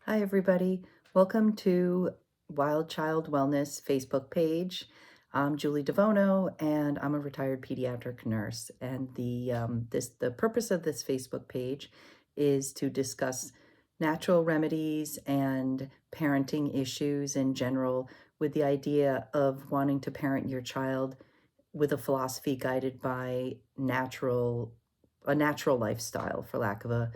Hi, everybody. Welcome to Wild Child Wellness Facebook page. I'm Julie DeVono, and I'm a retired pediatric nurse. And the purpose of this Facebook page is to discuss natural remedies and parenting issues in general, with the idea of wanting to parent your child with a philosophy guided by a natural lifestyle, for lack of a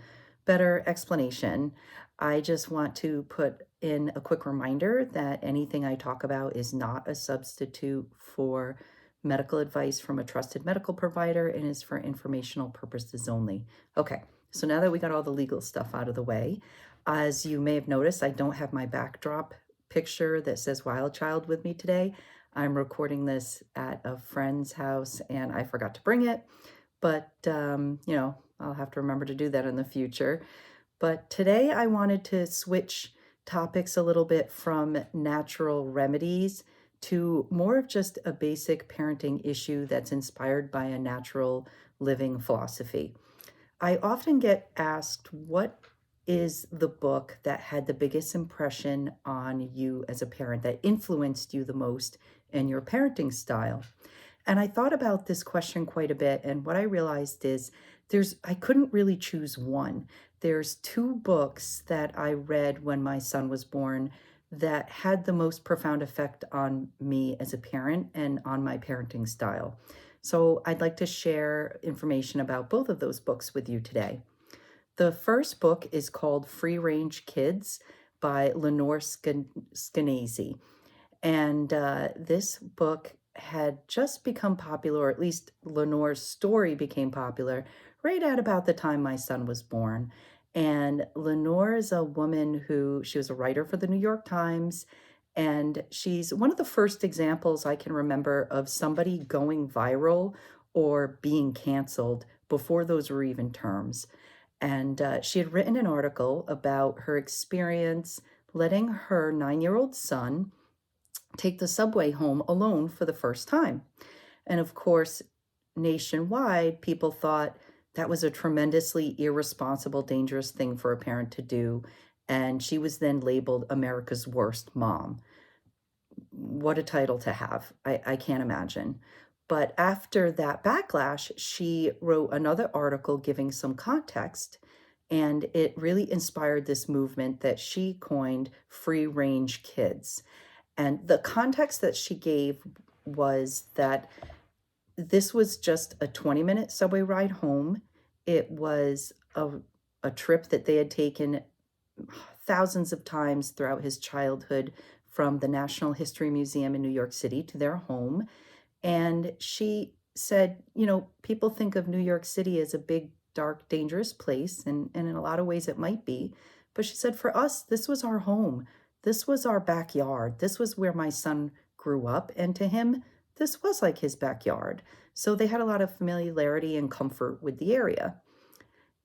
better explanation. I just want to put in a quick reminder that anything I talk about is not a substitute for medical advice from a trusted medical provider and is for informational purposes only. Okay, so now that we got all the legal stuff out of the way, as you may have noticed, I don't have my backdrop picture that says Wild Child with me today. I'm recording this at a friend's house and I forgot to bring it, but I'll have to remember to do that in the future. But today I wanted to switch topics a little bit from natural remedies to more of just a basic parenting issue that's inspired by a natural living philosophy. I often get asked, what is the book that had the biggest impression on you as a parent, that influenced you the most in your parenting style? And I thought about this question quite a bit, and what I realized is I couldn't really choose one. There's two books that I read when my son was born that had the most profound effect on me as a parent and on my parenting style. So I'd like to share information about both of those books with you today. The first book is called Free Range Kids by Lenore Skenazy. And this book had just become popular, or at least Lenore's story became popular, right at about the time my son was born. And Lenore is a woman she was a writer for the New York Times. And she's one of the first examples I can remember of somebody going viral or being canceled before those were even terms. And she had written an article about her experience letting her 9-year-old son take the subway home alone for the first time. And of course, nationwide, people thought that was a tremendously irresponsible, dangerous thing for a parent to do. And she was then labeled America's worst mom. What a title to have. I can't imagine. But after that backlash, she wrote another article giving some context, and it really inspired this movement that she coined free range kids. And the context that she gave was that this was just a 20-minute subway ride home. It was a trip that they had taken thousands of times throughout his childhood, from the National History Museum in New York City to their home. And she said, people think of New York City as a big, dark, dangerous place, and in a lot of ways it might be. But she said, for us, this was our home. This was our backyard. This was where my son grew up. And to him, this was like his backyard. So they had a lot of familiarity and comfort with the area.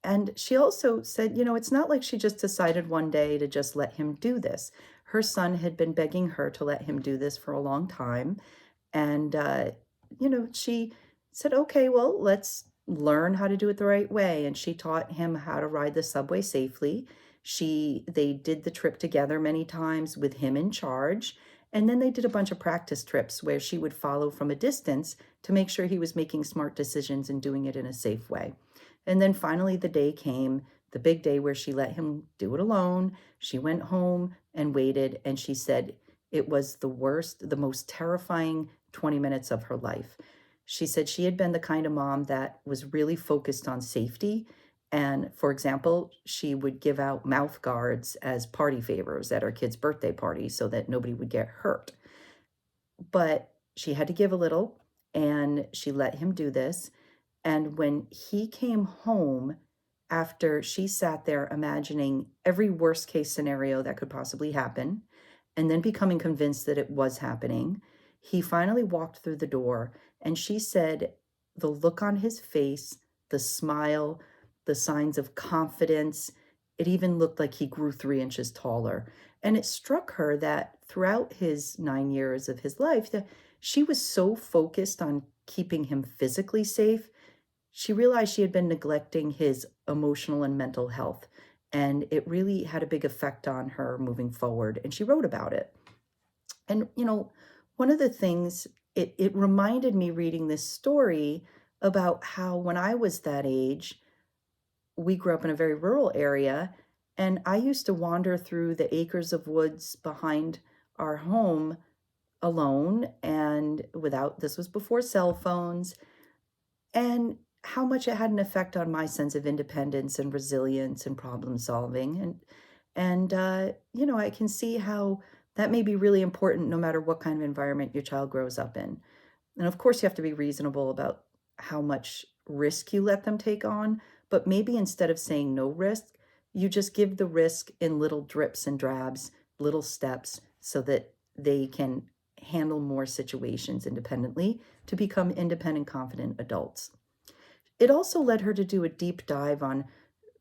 And she also said, it's not like she just decided one day to just let him do this. Her son had been begging her to let him do this for a long time. And, she said, okay, well, let's learn how to do it the right way. And she taught him how to ride the subway safely. They did the trip together many times with him in charge. And then they did a bunch of practice trips where she would follow from a distance to make sure he was making smart decisions and doing it in a safe way. And then finally the day came, the big day where she let him do it alone. She went home and waited, and she said it was the worst, the most terrifying 20 minutes of her life. She said she had been the kind of mom that was really focused on safety. And for example, she would give out mouth guards as party favors at her kids' birthday parties so that nobody would get hurt. But she had to give a little, and she let him do this. And when he came home, after she sat there imagining every worst case scenario that could possibly happen, and then becoming convinced that it was happening, he finally walked through the door. And she said the look on his face, the smile, the signs of confidence, it even looked like he grew 3 inches taller. And it struck her that throughout his 9 years of his life, that she was so focused on keeping him physically safe, she realized she had been neglecting his emotional and mental health. And it really had a big effect on her moving forward. And she wrote about it. And, one of the things, it reminded me reading this story about how when I was that age, we grew up in a very rural area, and I used to wander through the acres of woods behind our home alone and without, this was before cell phones, and how much it had an effect on my sense of independence and resilience and problem solving. And I can see how that may be really important no matter what kind of environment your child grows up in. And of course, you have to be reasonable about how much risk you let them take on, but maybe instead of saying no risk, you just give the risk in little drips and drabs, little steps, so that they can handle more situations independently to become independent, confident adults. It also led her to do a deep dive on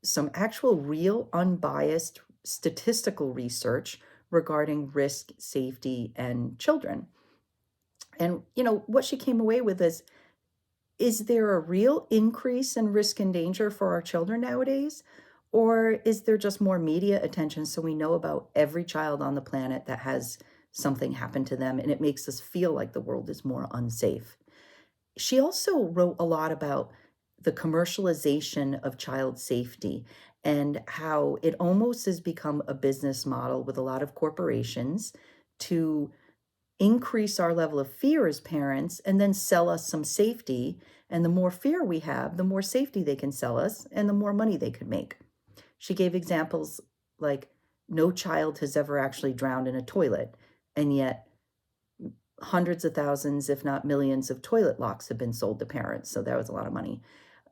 some actual, real, unbiased statistical research regarding risk, safety, and children. And, what she came away with is there a real increase in risk and danger for our children nowadays? Or is there just more media attention so we know about every child on the planet that has something happen to them and it makes us feel like the world is more unsafe? She also wrote a lot about the commercialization of child safety and how it almost has become a business model with a lot of corporations to increase our level of fear as parents and then sell us some safety. And the more fear we have, the more safety they can sell us and the more money they could make. She gave examples like no child has ever actually drowned in a toilet, and yet hundreds of thousands, if not millions, of toilet locks have been sold to parents. So that was a lot of money.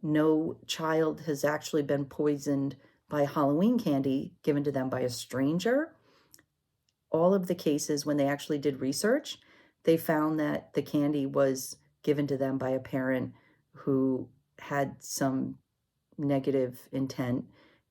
No child has actually been poisoned by Halloween candy given to them by a stranger. All of the cases, when they actually did research, they found that the candy was given to them by a parent who had some negative intent,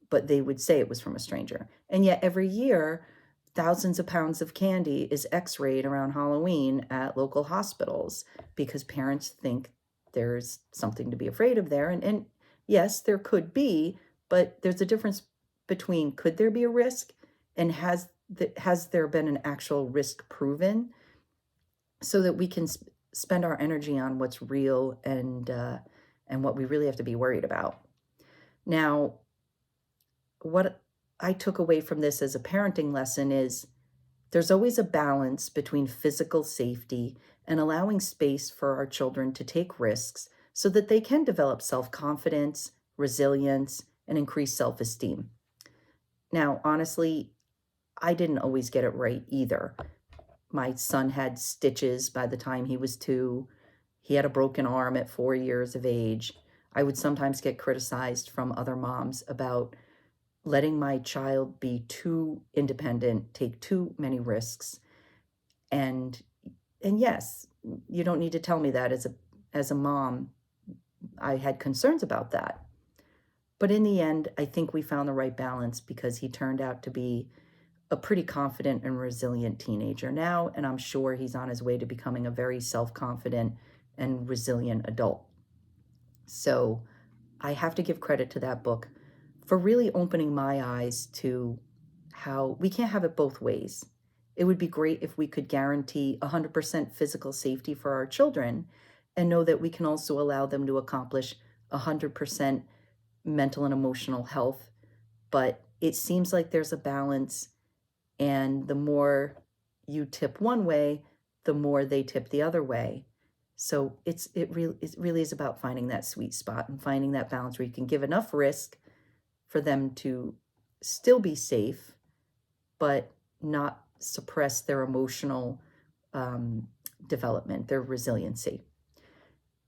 but they would say it was from a stranger. And yet every year, thousands of pounds of candy is x-rayed around Halloween at local hospitals because parents think there's something to be afraid of there. And yes, there could be, but there's a difference between could there be a risk and has there been an actual risk proven, so that we can spend our energy on what's real and what we really have to be worried about. Now, what I took away from this as a parenting lesson is there's always a balance between physical safety and allowing space for our children to take risks so that they can develop self-confidence, resilience, and increase self-esteem. Now, honestly, I didn't always get it right either. My son had stitches by the time he was 2. He had a broken arm at 4 years of age. I would sometimes get criticized from other moms about letting my child be too independent, take too many risks. And yes, you don't need to tell me that as a mom. I had concerns about that. But in the end, I think we found the right balance because he turned out to be a pretty confident and resilient teenager now, and I'm sure he's on his way to becoming a very self-confident and resilient adult. So I have to give credit to that book for really opening my eyes to how we can't have it both ways. It would be great if we could guarantee 100% physical safety for our children and know that we can also allow them to accomplish 100% mental and emotional health. But it seems like there's a balance, and the more you tip one way, the more they tip the other way. So it really is about finding that sweet spot and finding that balance where you can give enough risk for them to still be safe, but not suppress their emotional development, their resiliency.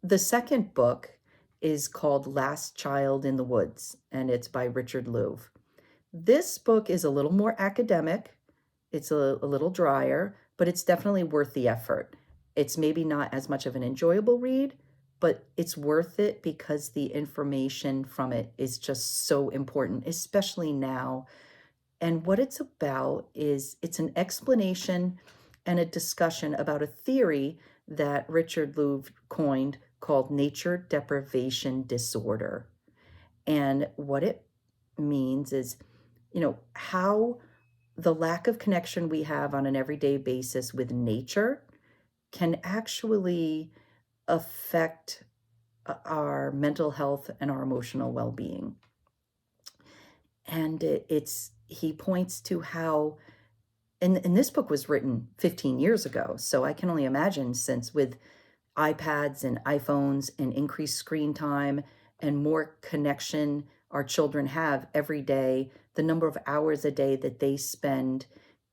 The second book is called Last Child in the Woods, and it's by Richard Louv. This book is a little more academic. It's a little drier, but it's definitely worth the effort. It's maybe not as much of an enjoyable read, but it's worth it because the information from it is just so important, especially now. And what it's about is it's an explanation and a discussion about a theory that Richard Louv coined called nature deprivation disorder. And what it means is how the lack of connection we have on an everyday basis with nature can actually affect our mental health and our emotional well-being. And he points to how, and this book was written 15 years ago, so I can only imagine, since with iPads and iPhones and increased screen time and more connection our children have every day, the number of hours a day that they spend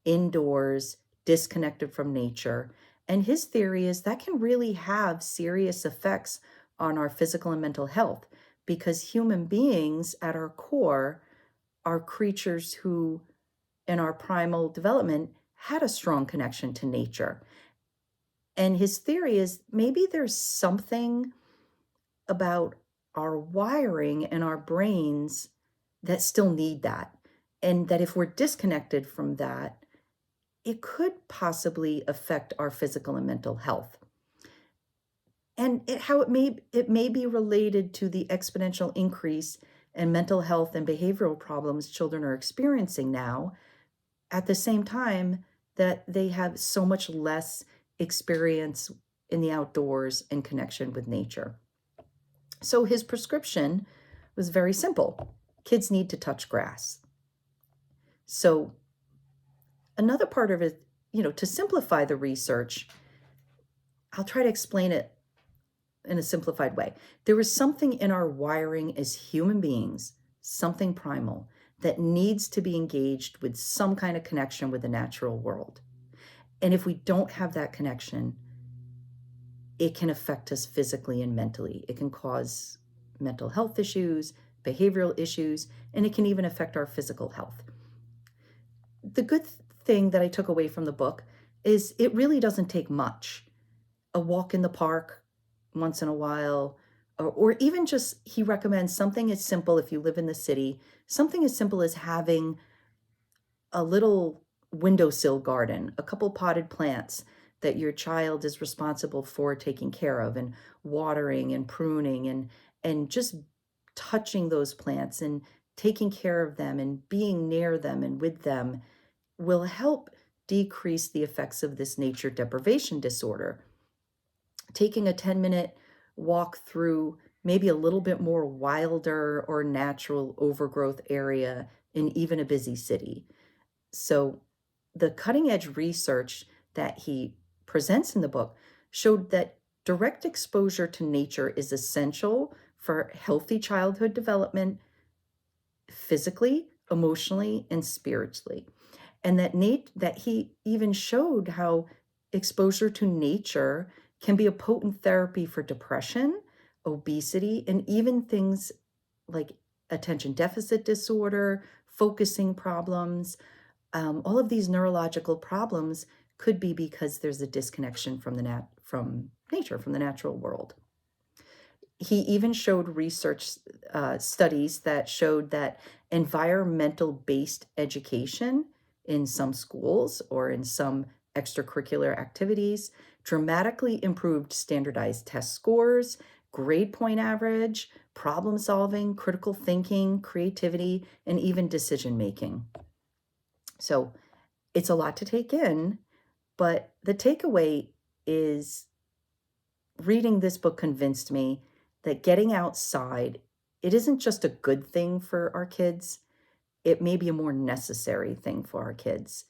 indoors, disconnected from nature. And his theory is that can really have serious effects on our physical and mental health, because human beings at our core are creatures who, in our primal development, had a strong connection to nature. And his theory is maybe there's something about our wiring and our brains that still need that. And that if we're disconnected from that, it could possibly affect our physical and mental health. And how it may be related to the exponential increase in mental health and behavioral problems children are experiencing now, at the same time that they have so much less experience in the outdoors and connection with nature. So his prescription was very simple. Kids need to touch grass. So another part of it, to simplify the research, I'll try to explain it in a simplified way. There is something in our wiring as human beings, something primal, that needs to be engaged with some kind of connection with the natural world. And if we don't have that connection, it can affect us physically and mentally. It can cause mental health issues, behavioral issues, and it can even affect our physical health. The good thing that I took away from the book is it really doesn't take much. A walk in the park once in a while, or even just, he recommends something as simple, if you live in the city, something as simple as having a little windowsill garden, a couple potted plants that your child is responsible for taking care of and watering and pruning, and just touching those plants and taking care of them and being near them and with them will help decrease the effects of this nature deprivation disorder. Taking a 10-minute walk through maybe a little bit more wilder or natural overgrowth area in even a busy city. So the cutting edge research that he presents in the book showed that direct exposure to nature is essential for healthy childhood development, physically, emotionally, and spiritually. And that he even showed how exposure to nature can be a potent therapy for depression, obesity, and even things like attention deficit disorder, focusing problems. All of these neurological problems could be because there's a disconnection from from nature, from the natural world. He even showed research studies that showed that environmental-based education in some schools or in some extracurricular activities dramatically improved standardized test scores, grade point average, problem solving, critical thinking, creativity, and even decision making. So it's a lot to take in, but the takeaway is reading this book convinced me that getting outside, it isn't just a good thing for our kids, it may be a more necessary thing for our kids.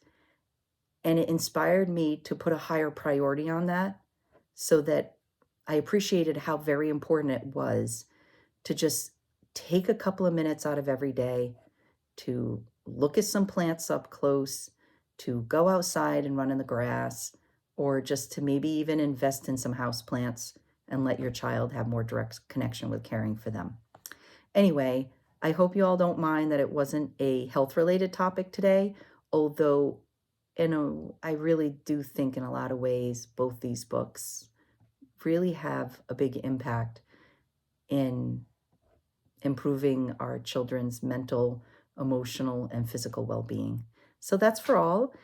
And it inspired me to put a higher priority on that, so that I appreciated how very important it was to just take a couple of minutes out of every day to look at some plants up close, to go outside and run in the grass, or just to maybe even invest in some house plants and let your child have more direct connection with caring for them. Anyway, I hope you all don't mind that it wasn't a health-related topic today, although, I really do think in a lot of ways both these books really have a big impact in improving our children's mental, emotional, and physical well-being. So that's for all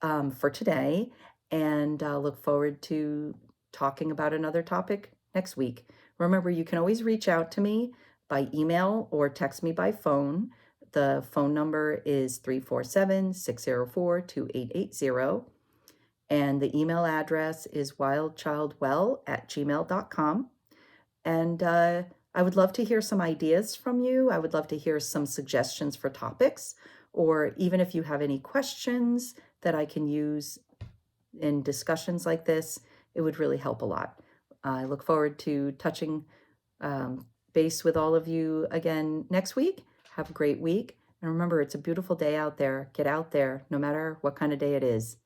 for today, and I'll look forward to talking about another topic next week. Remember, you can always reach out to me by email or text me by phone. The phone number is 347-604-2880. And the email address is wildchildwell@gmail.com. And I would love to hear some ideas from you. I would love to hear some suggestions for topics, or even if you have any questions that I can use in discussions like this, it would really help a lot. I look forward to touching base with all of you again next week. Have a great week. And remember, it's a beautiful day out there. Get out there, no matter what kind of day it is.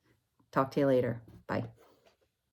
Talk to you later. Bye.